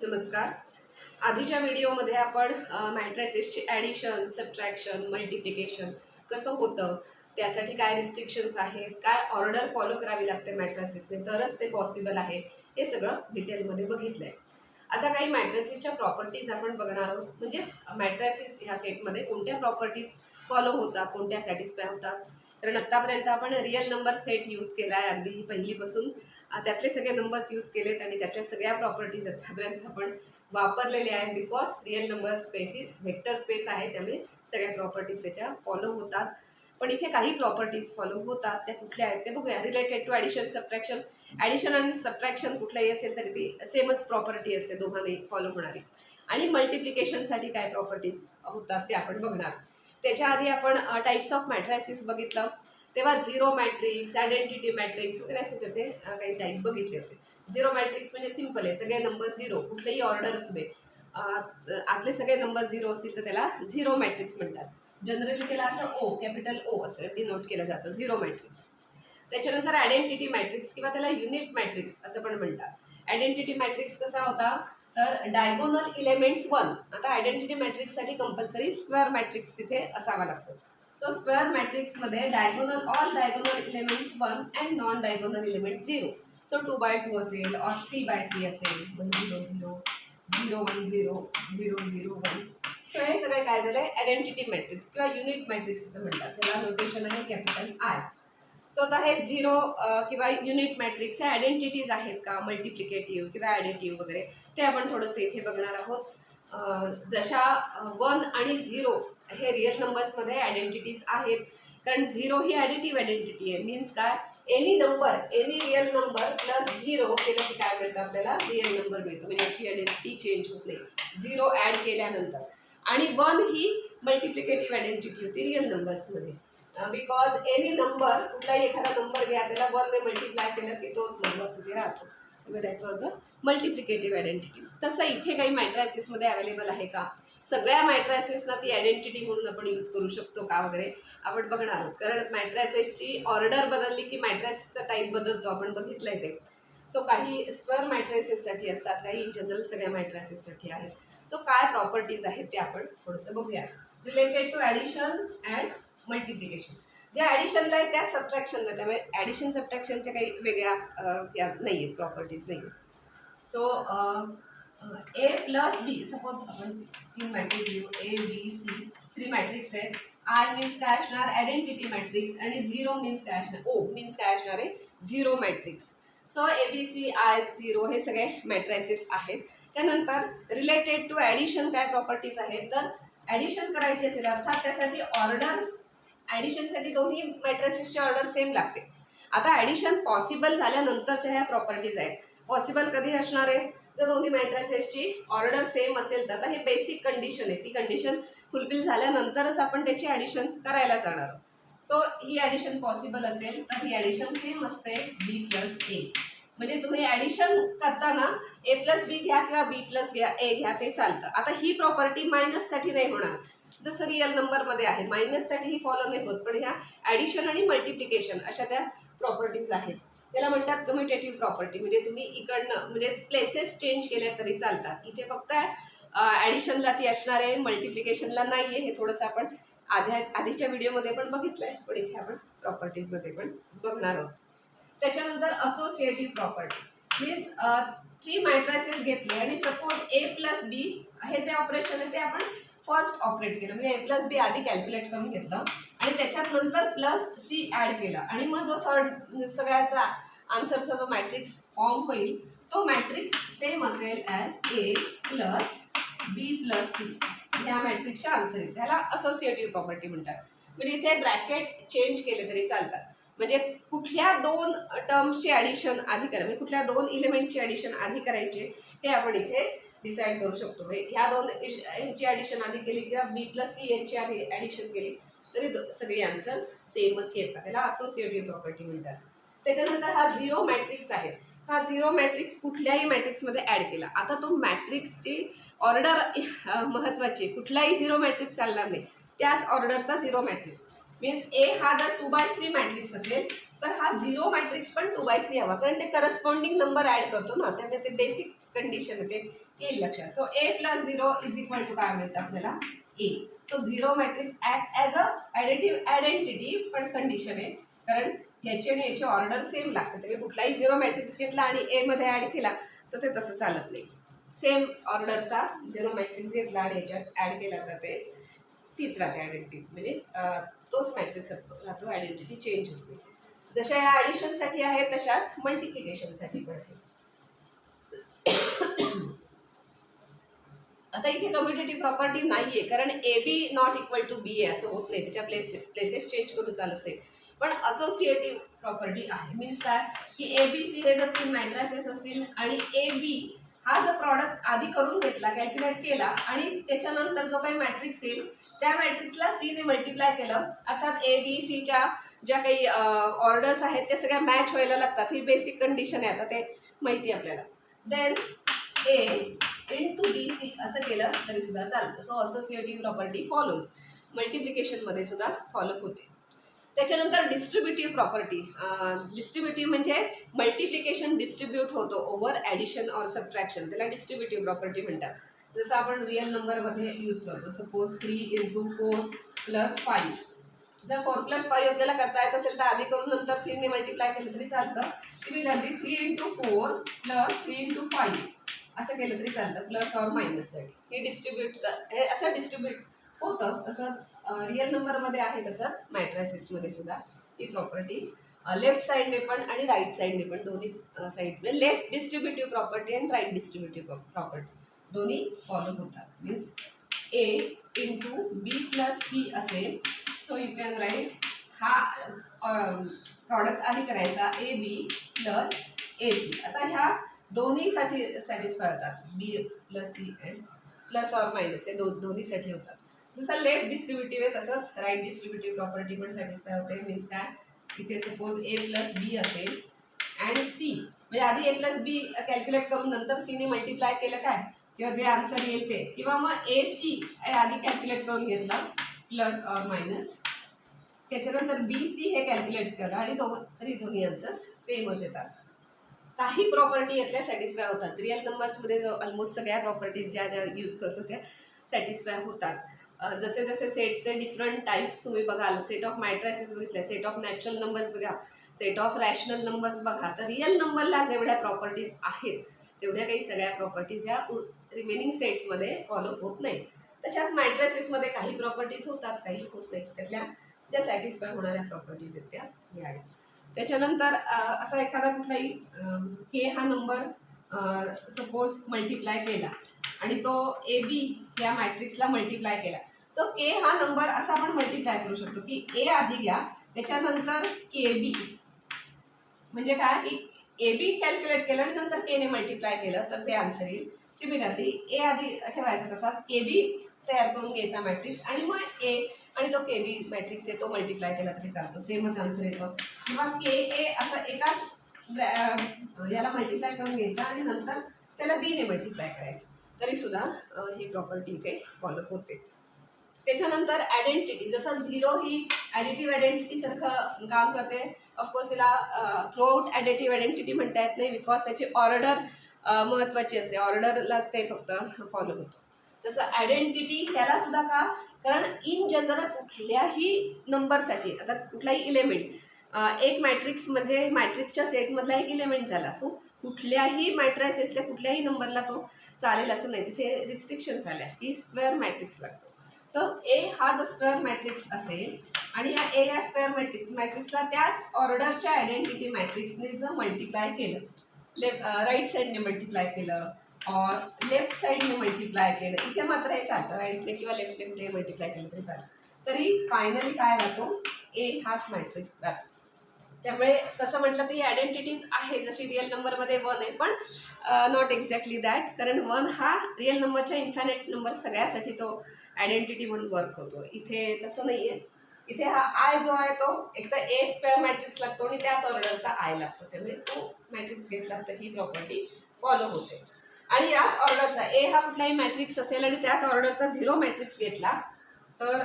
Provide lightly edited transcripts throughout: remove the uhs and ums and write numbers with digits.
नमस्कार. आधीच्या व्हिडिओमध्ये आपण मॅट्रिसेसची ॲडिशन, सबट्रॅक्शन, मल्टिप्लिकेशन कसं होतं, त्यासाठी काय रिस्ट्रिक्शन्स आहेत, काय ऑर्डर फॉलो करावी लागते मॅट्रिसेसने तरच ते पॉसिबल आहे, हे सगळं डिटेलमध्ये बघितलं आहे. आता काही मॅट्रिसेसच्या प्रॉपर्टीज आपण बघणार आहोत. म्हणजे मॅट्रिसेस ह्या सेटमध्ये कोणत्या प्रॉपर्टीज फॉलो होतात, कोणत्या सॅटिस्फाय होतात. कारण आत्तापर्यंत आपण रिअल नंबर सेट यूज केला आहे, अगदी पहिलीपासून त्यातले सगळे नंबर्स यूज केलेत आणि त्यातल्या सगळ्या प्रॉपर्टीज आत्तापर्यंत आपण वापरलेले आहेत. Because real number spaces vector space आहे, त्यामुळे सगळ्या प्रॉपर्टीज त्याच्या फॉलो होतात. पण इथे काही प्रॉपर्टीज फॉलो होतात, त्या कुठल्या आहेत ते बघूया. Related to addition, subtraction. Addition आणि सबट्रॅक्शन कुठलंही असेल तरी ती सेमच प्रॉपर्टी असते दोघांनाही फॉलो होणारी. आणि मल्टिप्लिकेशनसाठी काय प्रॉपर्टीज होतात ते आपण बघणार. त्याच्या आधी आपण टाईप्स ऑफ मॅट्रिसेस बघितलं, तेव्हा झिरो मॅट्रिक्स, आयडेंटिटी मॅट्रिक्स वगैरे असे त्याचे काही टाईप बघितले होते. झिरो मॅट्रिक्स म्हणजे सिम्पल आहे, सगळे नंबर झिरो, कुठलेही ऑर्डर असू दे, आतले सगळे नंबर झिरो असतील तर त्याला झिरो मॅट्रिक्स म्हणतात. जनरली त्याला असं ओ, कॅपिटल ओ असं डिनोट केलं जातं, झिरो मॅट्रिक्स. त्याच्यानंतर आयडेंटिटी मॅट्रिक्स किंवा त्याला युनिट मॅट्रिक्स असं पण म्हणतात. आयडेंटिटी मॅट्रिक्स कसा होता तर डायगोनल इलेमेंट्स 1. आता आयडेंटिटी मॅट्रिक्ससाठी कंपल्सरी स्क्वेअर मॅट्रिक्स तिथे असावा लागतो. सो स्क्वेअर मॅट्रिक्समध्ये diagonal all diagonal elements 1 and non diagonal element 0. So 2x2 असेल और 3x3 असेल, 1 0 0 0 1 0 0 0 1. सो हे सगळे काय झालं आयडेंटिटी मॅट्रिक्स किंवा युनिट मॅट्रिक्स असं म्हणतात. त्याला नोटेशन आहे कॅपिटल आय. सो आता हे झिरो किंवा युनिट मॅट्रिक्स हे आयडेंटिटीज आहेत का, मल्टिप्लिकेटिव्ह किंवा ॲडिटिव्ह वगैरे, ते आपण थोडंसं इथे बघणार आहोत. जशा 1 आणि 0 हे रिअल नंबर्समध्ये आयडेंटिटीज आहेत. कारण 0 ही ॲडिटिव्ह आयडेंटिटी आहे. मीन्स काय, any number, any real number plus 0 केलं की काय मिळतं आपल्याला, रिअल नंबर मिळतो. म्हणजे याची आयडेंटिटी चेंज होत नाही 0 ॲड केल्यानंतर. आणि 1 ही मल्टिप्लिकेटिव्ह आयडेंटिटी होती रिअल नंबर्समध्ये. बिकॉज एनी नंबर, कुठलाही एखादा नंबर घ्या, त्याला 1 ने मल्टिप्लाय केलं की तोच नंबर तिथे राहतो. That was a multiplicative identity. तसं इथे काही मॅट्रिसेसमध्ये अवेलेबल आहे का, सगळ्या मॅट्रिसेसना ती आयडेंटिटी म्हणून आपण यूज करू शकतो का वगैरे आपण बघणार आहोत. कारण मॅट्रिसेसची ऑर्डर बदलली की मॅट्रिसेसचा टाईप बदलतो, आपण बघितलं आहे ते. सो काही स्क्वेअर मॅट्रिसेससाठी असतात, काही इन जनरल सगळ्या मॅट्रिसेससाठी आहेत. सो काय प्रॉपर्टीज आहेत ते आपण थोडंसं बघूया. Related to addition and multiplication. जे ॲडिशनला आहे त्याच सबट्रॅक्शनला, त्यामुळे ॲडिशन सबट्रॅक्शनच्या काही वेगळ्या नाही आहेत, प्रॉपर्टीज नाही आहेत. सो ए प्लस बी, सपोज आपण 3 मॅट्रिक्स घेऊ, ए बी सी 3 मॅट्रिक्स आहेत. आय मीन्स काय असणार, आयडेंटिटी मॅट्रिक्स. आणि 0 मीन्स काय असणार, ओ मीन्स काय असणार आहे, zero matrix. So A B C I 0 हे सगळे मॅट्रिसेस आहेत. त्यानंतर रिलेटेड टू ॲडिशन काय प्रॉपर्टीज आहेत, तर ॲडिशन करायची असेल अर्थात त्यासाठी ऑर्डर्स, ॲडिशनसाठी दोन्ही मॅट्रिसेसची ऑर्डर सेम लागते. आता ॲडिशन पॉसिबल झाल्यानंतरच्या ह्या प्रॉपर्टीज आहेत. पॉसिबल कधी असणार आहे, जर दोन्ही मॅट्रिसेसची ऑर्डर सेम असेल तर. आता हे बेसिक कंडिशन आहे, ती कंडिशन फुलफिल झाल्यानंतरच आपण त्याची ॲडिशन करायला जाणार आहोत. सो ही ॲडिशन पॉसिबल असेल तर ही ॲडिशन सेम असते बी प्लस ए. म्हणजे तुम्ही ॲडिशन करताना ए प्लस बी घ्या किंवा बी प्लस ए घ्या, ते चालतं. आता ही प्रॉपर्टी मायनससाठी नाही होणार, जसं रिअल नंबरमध्ये आहे. मायनससाठी ही फॉलो नाही होत, पण ह्या ॲडिशन आणि मल्टिप्लिकेशन अशा त्या प्रॉपर्टीज आहेत. त्याला म्हणतात कम्युटेटिव्ह प्रॉपर्टी. म्हणजे तुम्ही इकडनं म्हणजे प्लेसेस चेंज केल्या तरी चालतात. इथे फक्त ॲडिशनला ती असणार आहे, मल्टिप्लिकेशनला नाही आहे. हे थोडंसं आपण आधीच्या व्हिडिओमध्ये पण बघितलं आहे, पण इथे आपण प्रॉपर्टीजमध्ये पण बघणार आहोत. त्याच्यानंतर असोसिएटिव्ह प्रॉपर्टी मीन्स 3 मॅट्रिसेस घेतले आणि सपोज ए प्लस बी हे जे ऑपरेशन आहे ते आपण फर्स्ट ऑपरेट केलं. म्हणजे ए प्लस बी आधी कॅल्क्युलेट करून घेतलं आणि त्याच्यात नंतर प्लस सी ॲड केला. आणि मग जो थर्ड सगळ्याचा आन्सरचा जो मॅट्रिक्स फॉर्म होईल तो मॅट्रिक्स सेम असेल ॲज ए प्लस बी प्लस सी. ह्या मॅट्रिक्सचा आन्सर येईल. त्याला असोसिएटिव्ह प्रॉपर्टी म्हणतात. म्हणजे इथे ब्रॅकेट चेंज केले तरी चालतात. म्हणजे कुठल्या 2 टर्म्सची ॲडिशन आधी करायची, म्हणजे कुठल्या 2 इलेमेंटची ॲडिशन आधी करायची हे आपण इथे डिसाईड करू शकतो. ह्या 2 यांची ॲडिशन आधी केली किंवा बी प्लस सी यांची आधी ॲडिशन केली तरी सगळे आन्सर्स सेमच येतात. त्याला असोसिएटिव्ह प्रॉपर्टी म्हणतात. त्याच्यानंतर हा 0 मॅट्रिक्स आहे. हा 0 मॅट्रिक्स कुठल्याही मॅट्रिक्समध्ये ॲड केला. आता तो मॅट्रिक्सची ऑर्डर महत्त्वाची आहे. कुठलाही 0 मॅट्रिक्स चालणार नाही, त्याच ऑर्डरचा 0 मॅट्रिक्स. मीन्स ए हा जर 2x3 मॅट्रिक्स असेल तर हा 0 मॅट्रिक्स पण 2/3 हवा, कारण ते करस्पॉन्डिंग नंबर ॲड करतो ना, त्यामुळे ते बेसिक कंडिशन येते येईल लक्षात. सो a + 0 = काय मिळतं आपल्याला a. So 0 matrix act as a additive identity, पण कंडिशन आहे कारण याची आणि याची ऑर्डर सेम लागते. तुम्ही कुठलाही 0 मॅट्रिक्स घेतला आणि a मध्ये ॲड केला तर ते तसं चालत नाही. सेम ऑर्डरचा 0 मॅट्रिक्स घेतला आणि याच्यात ॲड केला तर ते तीच राहते आयडेंटिटी, म्हणजे तोच मॅट्रिक्स राहतो, आयडेंटिटी चेंज होत नाही. जशा या ॲडिशनसाठी आहे तशाच मल्टिप्लिकेशनसाठी पण आहे. आता इथे कम्युटेटिव्ह प्रॉपर्टी नाहीये कारण A B not equal to B आहे असं होत नाही, त्याच्या प्लेसेस चेंज करू चालत नाही. पण असोसिएटिव्ह प्रॉपर्टी आहे. मीन्स काय की ए बी सी हे जर 3 मॅट्रायसेस असतील आणि ए बी हा जर प्रॉडक्ट आधी करून घेतला, कॅल्क्युलेट केला आणि त्याच्यानंतर जो काही मॅट्रिक्स येईल त्या मॅट्रिक्सला सी ने मल्टिप्लाय केलं, अर्थात ए बी सीच्या ज्या काही ऑर्डर्स आहेत त्या सगळ्या मॅच व्हायला लागतात. ही बेसिक कंडिशन आहे, आता ते माहिती आपल्याला. देन ए इंटू बी सी असं केलं तरी सुद्धा चालतं. सो असोसिएटिव्ह प्रॉपर्टी फॉलोज, मल्टिप्लिकेशनमध्ये सुद्धा फॉलो होते. त्याच्यानंतर डिस्ट्रीब्युटिव्ह प्रॉपर्टी. डिस्ट्रीब्युटिव्ह म्हणजे मल्टिप्लिकेशन डिस्ट्रीब्यूट होतो ओव्हर ॲडिशन ऑर सबट्रॅक्शन, त्याला डिस्ट्रीब्युटिव्ह प्रॉपर्टी म्हणतात. जसं आपण रिअल नंबरमध्ये यूज करतो. सपोज 3 × 4 + 5. जर 4 + 5 आपल्याला करता येत असेल तर आधी करून नंतर 3 ने मल्टिप्लाय केलं तरी चालतं. सिमिलरली 3 × 4 + 3 × 5 असं केलं तरी चालतं, प्लस ऑर मायनससाठी. हे हे असं डिस्ट्रीब्यूट होतं. तसं रिअल नंबरमध्ये आहे, तसंच मॅट्रायसेसमध्ये सुद्धा ही प्रॉपर्टी लेफ्ट साईडने पण आणि राईट साईडने पण, दोन्ही साईडने लेफ्ट डिस्ट्रीब्युटिव्ह प्रॉपर्टी आणि राईट डिस्ट्रीब्युटिव्ह प्रॉपर्टी दोन्ही फॉलो होतात. मीन्स ए इंटू बी + सी असेल. सो यू कॅन राईट हा प्रॉडक्ट आधी करायचा ए बी + ए सी. आता ह्या दोन्हीसाठी सॅटिस्फाय होतात, B + C and plus or minus हे दोन्हीसाठी होतात. जसं लेफ्ट डिस्ट्रीब्युटिव्ह आहे तसंच राईट डिस्ट्रीब्युटिव्ह प्रॉपर्टी पण सॅटिस्फाय होते. मीन्स काय, इथे सपोज ए + बी असेल अँड सी, म्हणजे आधी ए + बी कॅल्क्युलेट करून नंतर सी ने मल्टिप्लाय केलं काय, किंवा जे आन्सर येईल ते, किंवा मग ए सी आधी कॅल्क्युलेट करून घेतला प्लस ऑर मायनस, त्याच्यानंतर बी सी हे कॅल्क्युलेट केलं आणि तरी दोन्ही आन्सर्स सेमच येतात. काही प्रॉपर्टी यातल्या सॅटिस्फाय होतात. रिअल नंबर्समध्ये ऑलमोस्ट सगळ्या प्रॉपर्टीज ज्या ज्या यूज करतो त्या सॅटिस्फाय होतात. जसे जसे सेटचे डिफरंट टाईप्स तुम्ही बघाल, सेट ऑफ मॅट्रायसेस बघितल्या, सेट ऑफ नॅचरल नंबर्स बघा, सेट ऑफ रॅशनल नंबर्स बघा, तर रिअल नंबरला जेवढ्या प्रॉपर्टीज आहेत तेवढ्या काही सगळ्या प्रॉपर्टीज या रिमेनिंग सेट्समध्ये फॉलो होत नाही. तशाच मॅट्रायसेसमध्ये काही प्रॉपर्टीज होतात, काही होत नाही. त्यातल्या ज्या सॅटिस्फाय होणाऱ्या प्रॉपर्टीज आहेत त्या या आहेत. त्याच्यानंतर असा एखादा कुठलाही के हा नंबर सपोज मल्टिप्लाय केला आणि तो ए बी या मॅट्रिक्सला मल्टिप्लाय केला, तर के हा नंबर असा आपण मल्टिप्लाय करू शकतो की ए आधी घ्या त्याच्यानंतर के बी, म्हणजे काय की ए बी कॅल्क्युलेट केलं आणि नंतर के ने मल्टिप्लाय केलं तर ते आन्सर येईल. सिमिलरली ए आधी ठेवायचा तसा के बी तयार करून घ्यायचा मॅट्रिक्स आणि मग ए आणि तो के बी मॅट्रिक्स आहे तो मल्टिप्लाय केला तरी चालतो, सेमच आन्सर येतो. किंवा के ए असं एकाच याला मल्टिप्लाय करून घ्यायचा आणि नंतर त्याला बी ने मल्टिप्लाय करायचं, तरी सुद्धा ही प्रॉपर्टी इथे फॉलो होते. त्याच्यानंतर आयडेंटिटी, जसं 0 ही ॲडिटिव्ह आयडेंटिटीसारखं काम करते. ऑफकोर्स याला थ्रूआउट ॲडिटिव्ह आयडेंटिटी म्हणता येत नाही, बिकॉज त्याची ऑर्डर महत्त्वाची असते, ऑर्डरलाच ते फक्त फॉलो होतं. तसं आयडेंटिटी ह्याला सुद्धा का, कारण इन जनरल कुठल्याही नंबरसाठी, आता कुठलाही इलेमेंट एक मॅट्रिक्स म्हणजे मॅट्रिक्सच्या सेटमधला एक इलेमेंट झाला, सो कुठल्याही मॅट्रायसेसला कुठल्याही नंबरला तो चालेल असं नाही. तिथे रिस्ट्रिक्शन्स आल्या की स्क्वेअर मॅट्रिक्स लागतो. सो ए हा जर स्क्वेअर मॅट्रिक्स असेल आणि या ए या स्क्वेअर मॅट्रिक्सला त्याच ऑर्डरच्या आयडेंटिटी मॅट्रिक्सने जर मल्टिप्लाय केलं, राईट साईडने मल्टिप्लाय केलं और लेफ्ट साईडने मल्टिप्लाय केलं, इथे मात्र हे चालतं, राईटने किंवा लेफ्टने कुठे मल्टिप्लाय केलं तरी चालतं, तरी फायनली काय राहतो, ए हाच मॅट्रिक्स राहतो. त्यामुळे तसं म्हटलं तर ही आयडेंटिटीज आहे, जशी रिअल नंबरमध्ये 1 आहे, पण नॉट एक्झॅक्टली दॅट, कारण 1 हा रिअल नंबरच्या इन्फायनाईट नंबर सगळ्यासाठी तो आयडेंटिटी म्हणून वर्क होतो. इथे तसं नाही आहे. इथे हा आय जो आहे तो एक तर ए स्क्वेअर मॅट्रिक्स लागतो आणि त्याच ऑर्डरचा आय लागतो, त्यामुळे तो मॅट्रिक्स घेतला तर ही प्रॉपर्टी फॉलो होते. आणि याच ऑर्डरचा ए हा कुठलाही मॅट्रिक्स असेल आणि त्याच ऑर्डरचा 0 मॅट्रिक्स घेतला तर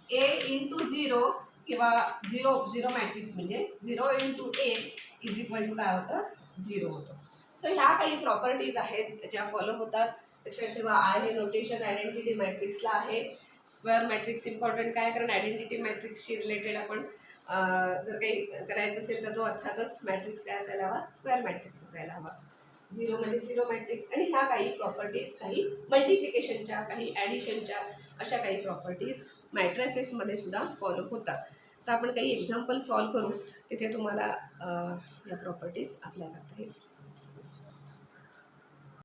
ए इंटू 0 किंवा झिरो मॅट्रिक्स म्हणजे 0 into A is equal to काय होतं, 0 होतं. सो ह्या काही प्रॉपर्टीज आहेत ज्या फॉलो होतात. लक्षात ठेवा, आय हे नोटेशन आयडेंटिटी मॅट्रिक्सला आहे. स्क्वेअर मॅट्रिक्स इम्पॉर्टंट काय, कारण आयडेंटिटी मॅट्रिक्सशी रिलेटेड आपण जर काही करायचं असेल तर तो अर्थातच मॅट्रिक्स काय असायला हवा, स्क्वेअर मॅट्रिक्स असायला हवा. 0 म्हणजे 0 मॅट्रिक्स. आणि ह्या काही प्रॉपर्टीज, काही मल्टिप्लिकेशनच्या, काही ॲडिशनच्या, अशा काही प्रॉपर्टीज मॅट्रिसेसमध्ये सुद्धा फॉलो होतात. तर आपण काही एक्झाम्पल सॉल्व करू, तिथे तुम्हाला या प्रॉपर्टीज अप्लाय करता येतील.